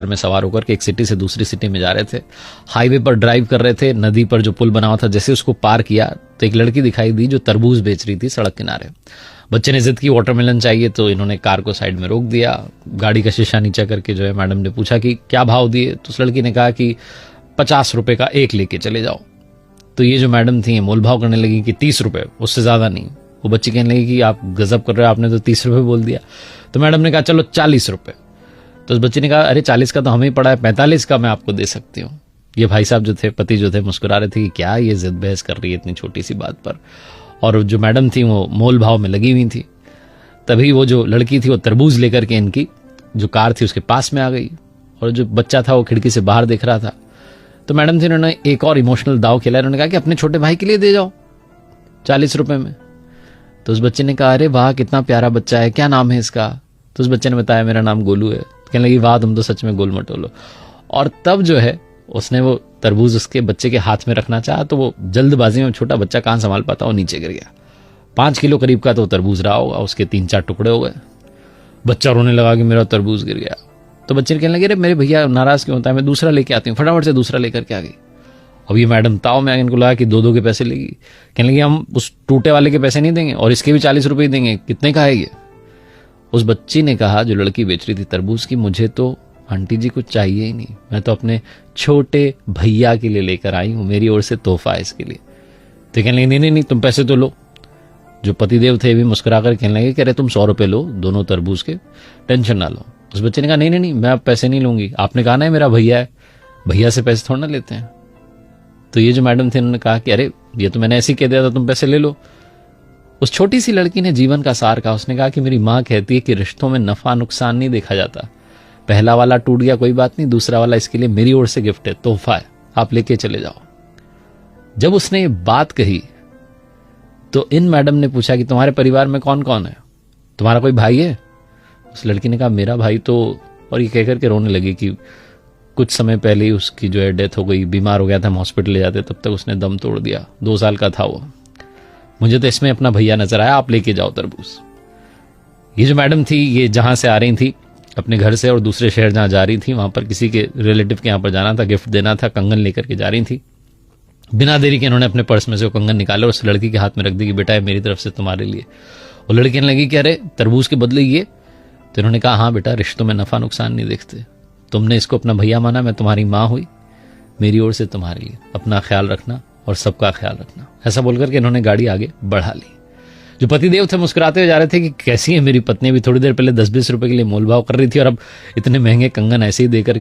में सवार होकर के एक सिटी से दूसरी सिटी में जा रहे थे। हाईवे पर ड्राइव कर रहे थे, नदी पर जो पुल बना हुआ था, जैसे उसको पार किया तो एक लड़की दिखाई दी जो तरबूज बेच रही थी सड़क किनारे। बच्चे ने जिद की वाटरमेलन चाहिए, तो इन्होंने कार को साइड में रोक दिया। गाड़ी का शीशा नीचा करके जो है मैडम ने पूछा कि क्या भाव दिए, तो उस लड़की ने कहा कि 50 रुपए का एक लेके चले जाओ। तो ये जो मैडम थी मोल भाव करने लगी कि 30 रुपए, उससे ज्यादा नहीं। वो बच्ची कहने लगी कि आप गजब कर रहे हो, आपने तो 30 रुपए बोल दिया। तो मैडम ने कहा चलो 40 रुपए। तो उस बच्चे ने कहा अरे 40 का तो हमें ही पड़ा है, 45 का मैं आपको दे सकती हूँ। ये भाई साहब जो थे, पति जो थे, मुस्कुरा रहे थे कि क्या ये जिद बहस कर रही है इतनी छोटी सी बात पर। और जो मैडम थी वो मोल भाव में लगी हुई थी। तभी वो जो लड़की थी वो तरबूज लेकर के इनकी जो कार थी उसके पास में आ गई, और जो बच्चा था वो खिड़की से बाहर देख रहा था। तो मैडम थी, उन्होंने एक और इमोशनल दाव खेला। उन्होंने कहा कि अपने छोटे भाई के लिए दे जाओ 40 रुपए में। तो उस बच्चे ने कहा अरे वाह कितना प्यारा बच्चा है, क्या नाम है इसका। तो उस बच्चे ने बताया मेरा नाम गोलू है। कहने लगी वाह तुम तो सच में गोल मटोलो। और तब जो है उसने वो तरबूज उसके बच्चे के हाथ में रखना चाहा, तो वो जल्दबाजी में, छोटा बच्चा कहां संभाल पाता, वो नीचे गिर गया। 5 किलो करीब का तो तरबूज रहा होगा, उसके 3-4 टुकड़े हो गए। बच्चा रोने लगा कि मेरा तरबूज गिर गया। तो बच्चे ने कहने लगे अरे मेरे भैया नाराज क्यों होता है, मैं दूसरा लेके आती हूँ। फटाफट से दूसरा लेकर के आ गई। अब ये मैडम ताव में इनको लगा कि 2-2 के पैसे लेगी। कहने लगी हम उस टूटे वाले के पैसे नहीं देंगे और इसके भी 40 रुपए ही देंगे, कितने का है ये। उस बच्ची ने कहा, जो लड़की बेच रही थी तरबूज की, मुझे तो आंटी जी कुछ चाहिए ही नहीं, मैं तो अपने छोटे भैया के लिए लेकर आई हूं, मेरी ओर से तोहफा है इसके लिए। तो कहने लगी नहीं तुम पैसे तो लो। जो पतिदेव थे भी मुस्कुरा कर कहने लगे कह रहे तुम 100 रुपए लो दोनों तरबूज के, टेंशन ना लो। उस बच्चे ने कहा नहीं मैं अब पैसे नहीं लूंगी, आपने कहा ना मेरा भैया है, भैया से पैसे थोड़ा ना लेते हैं। तो ये जो मैडम थे उन्होंने कहा कि अरे ये तो मैंने ऐसे ही कह दिया था, तुम पैसे ले लो। उस छोटी सी लड़की ने जीवन का सार कहा। उसने कहा कि मेरी माँ कहती है कि रिश्तों में नफा नुकसान नहीं देखा जाता, पहला वाला टूट गया कोई बात नहीं, दूसरा वाला इसके लिए मेरी ओर से गिफ्ट है, तोहफा है, आप लेके चले जाओ। जब उसने ये बात कही तो इन मैडम ने पूछा कि तुम्हारे परिवार में कौन कौन है, तुम्हारा कोई भाई है। उस लड़की ने कहा मेरा भाई तो, और ये कहकर के रोने लगी कि कुछ समय पहले ही उसकी जो है डेथ हो गई, बीमार हो गया था, हम हॉस्पिटल ले जाते तब तक उसने दम तोड़ दिया, 2 साल का था वो। मुझे तो इसमें अपना भैया नजर आया, आप लेके जाओ तरबूज। ये जो मैडम थी ये जहां से आ रही थी अपने घर से और दूसरे शहर जहां जा रही थी, वहां पर किसी के रिलेटिव के यहां पर जाना था, गिफ्ट देना था, कंगन लेकर के जा रही थी। बिना देरी के इन्होंने अपने पर्स में से वो कंगन निकाले और उस लड़की के हाथ में रख दी कि बेटा है मेरी तरफ से तुम्हारे लिए। वो लड़की कहने लगी कि अरे तरबूज के बदले ये। तो इन्होंने कहा हाँ बेटा, रिश्तों में नफा नुकसान नहीं देखते, तुमने इसको अपना भैया माना, मैं तुम्हारी माँ हुई, मेरी ओर से तुम्हारे लिए, अपना ख्याल रखना और सबका ख्याल रखना। ऐसा बोलकर के इन्होंने गाड़ी आगे बढ़ा ली। जो पतिदेव थे मुस्कुराते हुए जा रहे थे कि कैसी है मेरी पत्नी, भी थोड़ी देर पहले 10-20 रुपए के लिए मोलभाव कर रही थी और अब इतने महंगे कंगन ऐसे ही देकर